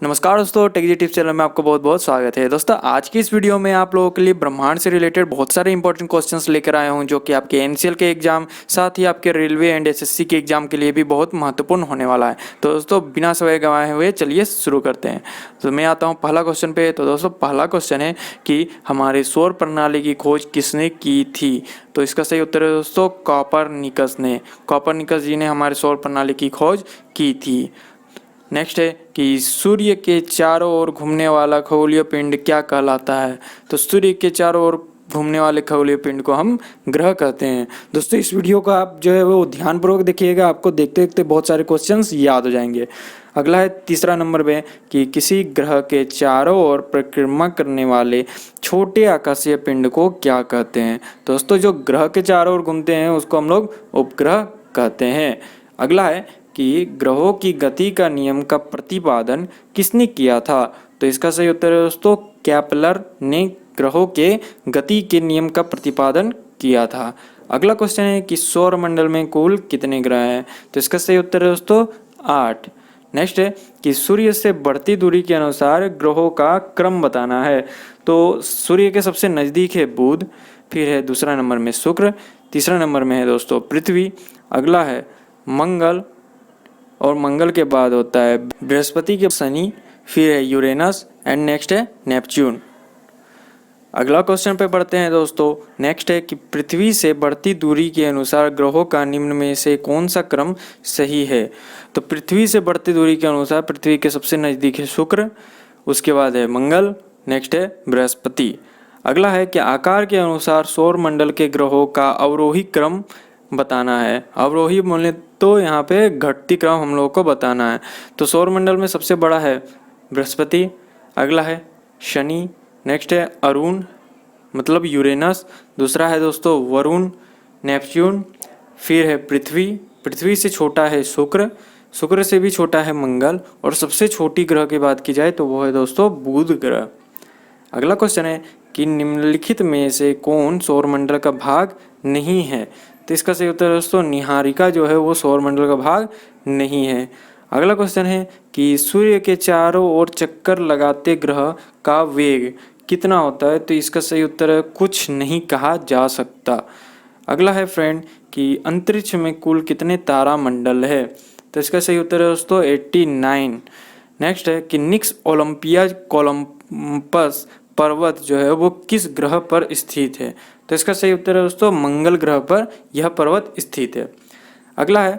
नमस्कार दोस्तों, टेक्जी tips channel में आपका बहुत बहुत स्वागत है। दोस्तों आज की इस वीडियो में आप लोगों के लिए ब्रह्मांड से रिलेटेड बहुत सारे इंपॉर्टेंट क्वेश्चंस लेकर आया हूं, जो कि आपके एनसीएल के एग्जाम साथ ही आपके रेलवे एंड एसएससी के एग्जाम के लिए भी बहुत महत्वपूर्ण होने वाला है। तो दोस्तों बिना समय गंवाए हुए चलिए शुरू करते हैं। तो मैं आता हूँ पहला क्वेश्चन पे। तो दोस्तों पहला क्वेश्चन है कि हमारे सौर प्रणाली की खोज किसने की थी। तो इसका सही उत्तर है दोस्तों कॉपरनिकस ने। कॉपरनिकस जी ने हमारे सौर प्रणाली की खोज की थी। नेक्स्ट है कि सूर्य के चारों ओर घूमने वाला खगोलीय पिंड क्या कहलाता है। तो सूर्य के चारों ओर घूमने वाले खगोलीय पिंड को हम ग्रह कहते हैं। दोस्तों इस वीडियो को आप जो है वो ध्यानपूर्वक देखिएगा, आपको देखते देखते बहुत सारे क्वेश्चंस याद हो जाएंगे। अगला है तीसरा नंबर पे कि किसी ग्रह के चारों ओर परिक्रमा करने वाले छोटे आकाशीय पिंड को क्या कहते हैं। दोस्तों जो ग्रह के चारों ओर घूमते हैं उसको हम लोग उपग्रह कहते हैं। अगला है कि ग्रहों की गति का नियम का प्रतिपादन किसने किया था। तो इसका सही उत्तर है दोस्तों केपलर ने ग्रहों के गति के नियम का प्रतिपादन किया था। अगला क्वेश्चन है कि सौर मंडल में कुल कितने ग्रह हैं। तो इसका सही उत्तर है दोस्तों 8। नेक्स्ट है कि सूर्य से बढ़ती दूरी के अनुसार ग्रहों का क्रम बताना है। तो सूर्य के सबसे नज़दीक है बुध, फिर है दूसरा नंबर में शुक्र, तीसरा नंबर में है दोस्तों पृथ्वी, अगला है मंगल और मंगल के बाद होता है बृहस्पति के शनि, फिर है यूरेनस एंड नेक्स्ट है नेपच्यून। अगला क्वेश्चन पे बढ़ते हैं दोस्तों। नेक्स्ट है कि पृथ्वी से बढ़ती दूरी के अनुसार ग्रहों का निम्न में से कौन सा क्रम सही है। तो पृथ्वी से बढ़ती दूरी के अनुसार पृथ्वी के सबसे नज़दीक है शुक्र, उसके बाद है मंगल, नेक्स्ट है बृहस्पति। अगला है कि आकार के अनुसार सौर मंडल के ग्रहों का अवरोही क्रम बताना है। अवरोही बोले तो यहाँ पे घटती क्रम हम लोगों को बताना है। तो सौर मंडल में सबसे बड़ा है बृहस्पति, अगला है शनि, नेक्स्ट है अरुण मतलब यूरेनस, दूसरा है दोस्तों वरुण नेपच्यून, फिर है पृथ्वी, पृथ्वी से छोटा है शुक्र, शुक्र से भी छोटा है मंगल, और सबसे छोटी ग्रह की बात की जाए तो वो है दोस्तों बुध ग्रह। अगला क्वेश्चन है कि निम्नलिखित में से कौन सौर मंडल का भाग नहीं है। तो इसका सही उत्तर दोस्तों निहारिका जो है वो सौर मंडल का भाग नहीं है। अगला क्वेश्चन है कि सूर्य के चारों ओर चक्कर लगाते ग्रह का वेग कितना होता है। तो इसका सही उत्तर है कुछ नहीं कहा जा सकता। अगला है फ्रेंड कि अंतरिक्ष में कुल कितने तारा मंडल है। तो इसका सही उत्तर है दोस्तों 89। नेक्स्ट है कि निक्स ओलंपिया कोलंबस पर्वत जो है वो किस ग्रह पर स्थित है। तो इसका सही उत्तर है दोस्तों मंगल ग्रह पर यह पर्वत स्थित है। अगला है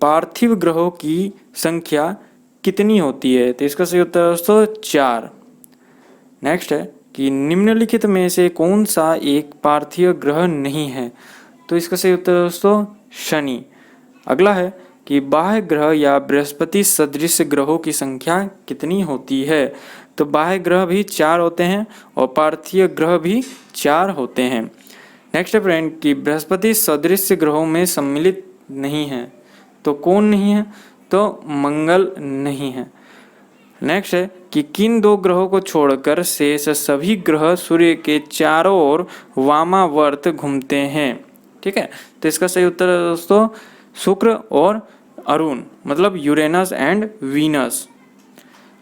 पार्थिव ग्रहों की संख्या कितनी होती है। तो इसका सही उत्तर है दोस्तों 4। नेक्स्ट है कि निम्नलिखित में से कौन सा एक पार्थिव ग्रह नहीं है। तो इसका सही उत्तर है दोस्तों शनि। अगला है कि बाह्य ग्रह या बृहस्पति सदृश ग्रहों की संख्या कितनी होती है। तो बाह्य ग्रह भी 4 होते हैं और पार्थिव ग्रह भी 4 होते हैं। नेक्स्ट है फ्रेंड कि बृहस्पति सदृश ग्रहों में सम्मिलित नहीं है। तो कौन नहीं है। तो मंगल नहीं है। नेक्स्ट है कि किन 2 ग्रहों को छोड़कर शेष सभी ग्रह सूर्य के चारों ओर वामावर्त घूमते हैं। ठीक है, तो इसका सही उत्तर है दोस्तों शुक्र और अरुण मतलब यूरेनस एंड वीनस।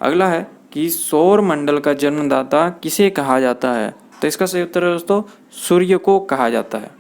अगला है कि सौर मंडल का जन्मदाता किसे कहा जाता है। तो इसका सही उत्तर है दोस्तों सूर्य को कहा जाता है।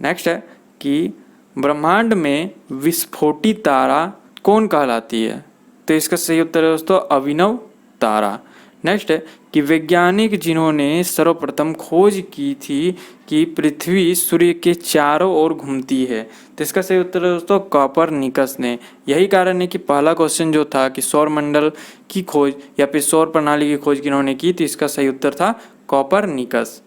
नेक्स्ट है कि ब्रह्मांड में विस्फोटित तारा कौन कहलाती है। तो इसका सही उत्तर है दोस्तों अभिनव तारा। नेक्स्ट है कि वैज्ञानिक जिन्होंने सर्वप्रथम खोज की थी कि पृथ्वी सूर्य के चारों ओर घूमती है। तो इसका सही उत्तर है दोस्तों कॉपरनिकस ने। यही कारण है कि पहला क्वेश्चन जो था कि सौर मंडल की खोज या फिर सौर प्रणाली की खोज किन्होंने की, तो इसका सही उत्तर था कॉपरनिकस।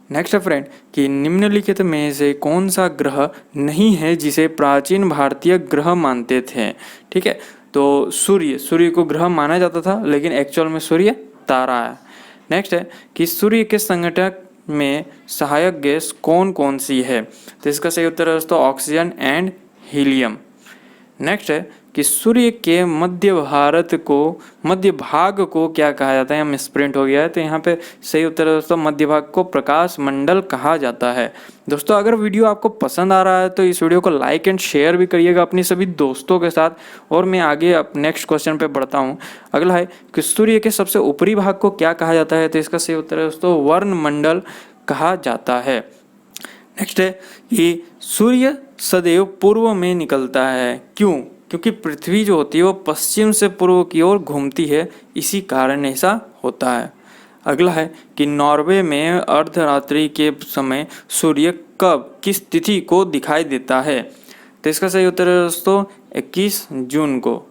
नेक्स्ट है फ्रेंड कि निम्नलिखित में से कौन सा ग्रह नहीं है जिसे प्राचीन भारतीय ग्रह मानते थे। ठीक है, तो सूर्य को ग्रह माना जाता था, लेकिन एक्चुअल में सूर्य तारा है। नेक्स्ट है कि सूर्य के संगठक में सहायक गैस कौन कौन सी है। तो इसका सही उत्तर है दोस्तों ऑक्सीजन एंड हीलियम। नेक्स्ट है कि सूर्य के मध्य भाग को क्या कहा जाता है। हम स्प्रिंट हो गया है तो यहाँ पे सही उत्तर है दोस्तों मध्य भाग को प्रकाश मंडल कहा जाता है। दोस्तों अगर वीडियो आपको पसंद आ रहा है तो इस वीडियो को लाइक एंड शेयर भी करिएगा अपनी सभी दोस्तों के साथ। और मैं आगे अब नेक्स्ट क्वेश्चन पे बढ़ता हूँ। अगला है कि सूर्य के सबसे ऊपरी भाग को क्या कहा जाता है। तो इसका सही उत्तर है दोस्तों वर्णमंडल कहा जाता है। नेक्स्ट है कि सूर्य सदैव पूर्व में निकलता है, क्यों? क्योंकि पृथ्वी जो होती है वो पश्चिम से पूर्व की ओर घूमती है, इसी कारण ऐसा होता है। अगला है कि नॉर्वे में अर्धरात्रि के समय सूर्य कब किस तिथि को दिखाई देता है। तो इसका सही उत्तर है दोस्तों 21 जून को।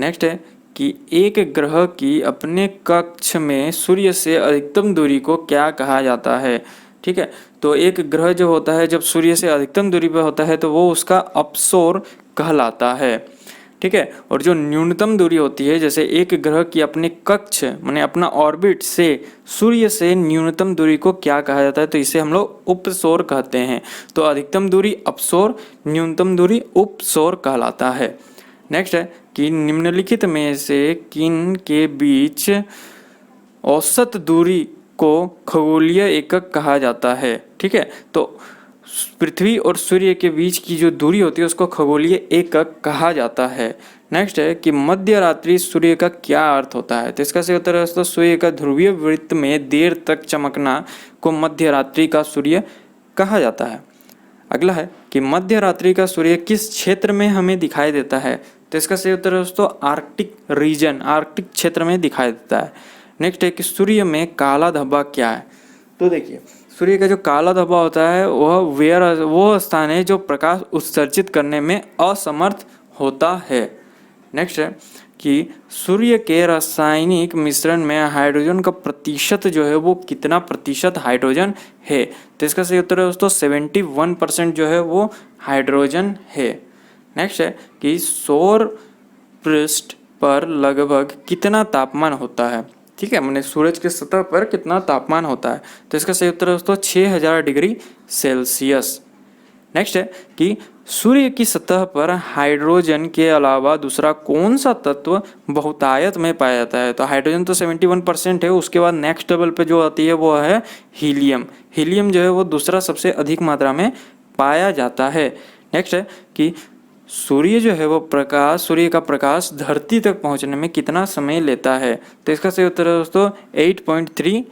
नेक्स्ट है कि एक ग्रह की अपने कक्ष में सूर्य से अधिकतम दूरी को क्या कहा जाता है। ठीक है, तो एक ग्रह जो होता है जब सूर्य से अधिकतम दूरी पर होता है तो वो उसका अपसौर कहलाता है। ठीक है, और जो न्यूनतम दूरी होती है, जैसे एक ग्रह की अपने कक्ष माने अपना ऑर्बिट से सूर्य से न्यूनतम दूरी को क्या कहा जाता है। तो इसे हम लोग उपसौर कहते हैं। तो अधिकतम दूरी अपसौर, न्यूनतम दूरी उपसौर कहलाता है। नेक्स्ट है कि निम्नलिखित में से किन के बीच औसत दूरी को खगोलीय एकक कहा जाता है। ठीक है, तो पृथ्वी और सूर्य के बीच की जो दूरी होती है उसको खगोलीय एकक कहा जाता है। नेक्स्ट है कि मध्य रात्रि सूर्य का क्या अर्थ होता है। तो इसका सही उत्तर है दोस्तों सूर्य का ध्रुवीय वृत्त में देर तक चमकना को मध्य रात्रि का सूर्य कहा जाता है। अगला है कि मध्य रात्रि का सूर्य किस क्षेत्र में हमें दिखाई देता है। तो इसका सही उत्तर है दोस्तों आर्कटिक रीजन, आर्कटिक क्षेत्र में दिखाई देता है। नेक्स्ट है कि सूर्य में काला धब्बा क्या है। तो देखिए सूर्य का जो काला धब्बा होता है वो स्थान है जो प्रकाश उत्सर्जित करने में असमर्थ होता है। नेक्स्ट है कि सूर्य के रासायनिक मिश्रण में हाइड्रोजन का प्रतिशत जो है वो कितना प्रतिशत हाइड्रोजन है। तो इसका सही उत्तर है दोस्तों 71% जो है वो हाइड्रोजन है। नेक्स्ट है कि सौर पृष्ठ पर लगभग कितना तापमान होता है। ठीक है, मैंने सूरज के सतह पर कितना तापमान होता है। तो इसका सही उत्तर है दोस्तों 6000 डिग्री सेल्सियस। नेक्स्ट है कि सूर्य की सतह पर हाइड्रोजन के अलावा दूसरा कौन सा तत्व बहुतायत में पाया जाता है। तो हाइड्रोजन तो 71% है, उसके बाद नेक्स्ट लेवल पे जो आती है वो है हीलियम। हीलियम जो है वो दूसरा सबसे अधिक मात्रा में पाया जाता है। नेक्स्ट है कि सूर्य जो है वो सूर्य का प्रकाश धरती तक पहुंचने में कितना समय लेता है। तो इसका सही उत्तर है दोस्तों 8.3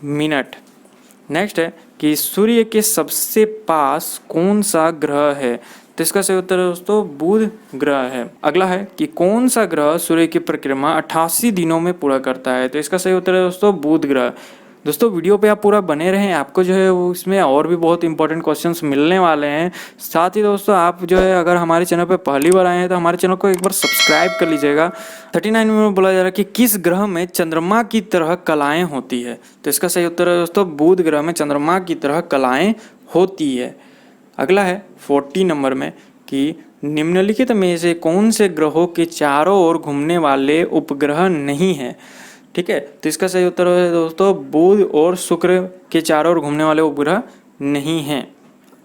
मिनट। नेक्स्ट है कि सूर्य के सबसे पास कौन सा ग्रह है। तो इसका सही उत्तर है दोस्तों बुध ग्रह है। अगला है कि कौन सा ग्रह सूर्य की परिक्रमा 88 दिनों में पूरा करता है। तो इसका सही उत्तर है दोस्तों बुध ग्रह। दोस्तों वीडियो पे आप पूरा बने रहें, आपको जो है वो इसमें और भी बहुत इंपॉर्टेंट क्वेश्चंस मिलने वाले हैं। साथ ही दोस्तों आप जो है अगर हमारे चैनल पे पहली बार आए हैं तो हमारे चैनल को एक बार सब्सक्राइब कर लीजिएगा। 39 में बोला जा रहा है कि किस ग्रह में चंद्रमा की तरह कलाएं होती है। तो इसका सही उत्तर है दोस्तों बुध ग्रह में चंद्रमा की तरह कलाएं होती है। अगला है 40 नंबर में कि निम्नलिखित में से कौन से ग्रहों के चारों ओर घूमने वाले उपग्रह नहीं है। ठीक है, तो इसका सही उत्तर है दोस्तों बुध और शुक्र के चारों ओर घूमने वाले उपग्रह नहीं हैं।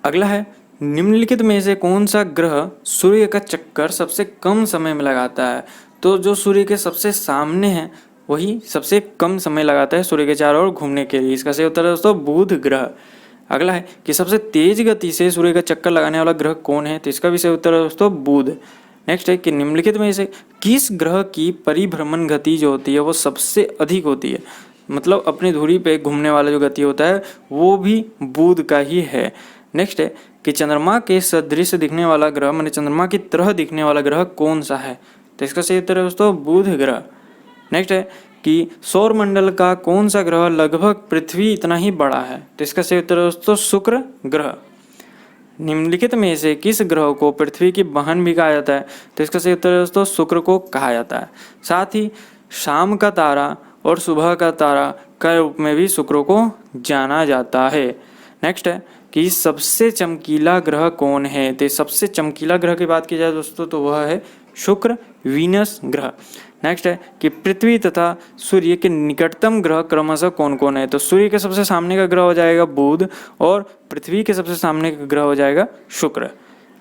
अगला है निम्नलिखित में से कौन सा ग्रह सूर्य का चक्कर सबसे कम समय में लगाता है। तो जो सूर्य के सबसे सामने है वही सबसे कम समय लगाता है सूर्य के चारों ओर घूमने के लिए। इसका सही उत्तर है दोस्तों बुध ग्रह। अगला है कि सबसे तेज गति से सूर्य का चक्कर लगाने वाला ग्रह कौन है। तो इसका भी सही उत्तर है दोस्तों बुध। नेक्स्ट है कि निम्नलिखित में से किस ग्रह की परिभ्रमण गति जो होती है वो सबसे अधिक होती है। मतलब अपनी धुरी पे घूमने वाला जो गति होता है वो भी बुध का ही है। नेक्स्ट है कि चंद्रमा के सदृश दिखने वाला ग्रह माने चंद्रमा की तरह दिखने वाला ग्रह कौन सा है। तो इसका सही उत्तर है दोस्तों बुध ग्रह। नेक्स्ट है कि सौर मंडल का कौन सा ग्रह लगभग पृथ्वी इतना ही बड़ा है। तो इसका सही उत्तर है दोस्तों शुक्र ग्रह। निम्नलिखित में से किस ग्रह को पृथ्वी की बहन भी कहा जाता है। तो इसका सही उत्तर है दोस्तों शुक्र को कहा जाता है। साथ ही शाम का तारा और सुबह का तारा के रूप में भी शुक्र को जाना जाता है। नेक्स्ट है कि सबसे चमकीला ग्रह कौन है। तो सबसे चमकीला ग्रह की बात की जाए दोस्तों तो वह है शुक्र वीनस ग्रह। नेक्स्ट है कि पृथ्वी तथा सूर्य के निकटतम ग्रह क्रमशः कौन कौन है। तो सूर्य के सबसे सामने का ग्रह हो जाएगा बुध और पृथ्वी के सबसे सामने का ग्रह हो जाएगा शुक्र।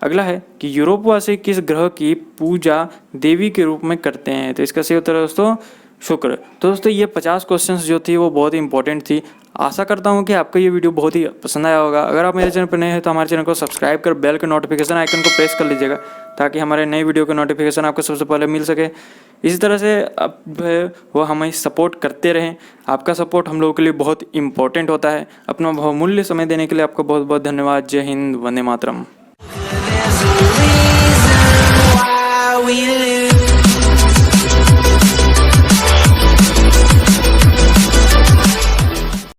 अगला है कि यूरोपवासी किस ग्रह की पूजा देवी के रूप में करते हैं? तो इसका सही उत्तर है दोस्तों शुक्र। तो दोस्तों ये 50 क्वेश्चंस जो थी वो बहुत ही इंपॉर्टेंट थी। आशा करता हूँ कि आपको ये वीडियो बहुत ही पसंद आया होगा। अगर आप मेरे चैनल पर नए हैं तो हमारे चैनल को सब्सक्राइब कर बेल के नोटिफिकेशन आइकन को प्रेस कर लीजिएगा ताकि हमारे नए वीडियो का नोटिफिकेशन आपको सबसे पहले मिल सके। इसी तरह से अब वो हमें सपोर्ट करते रहें। आपका सपोर्ट हम लोगों के लिए बहुत इंपॉर्टेंट होता है। अपना बहुमूल्य समय देने के लिए आपको बहुत बहुत धन्यवाद। जय Hind, Vande Mataram. There's a reason why we live.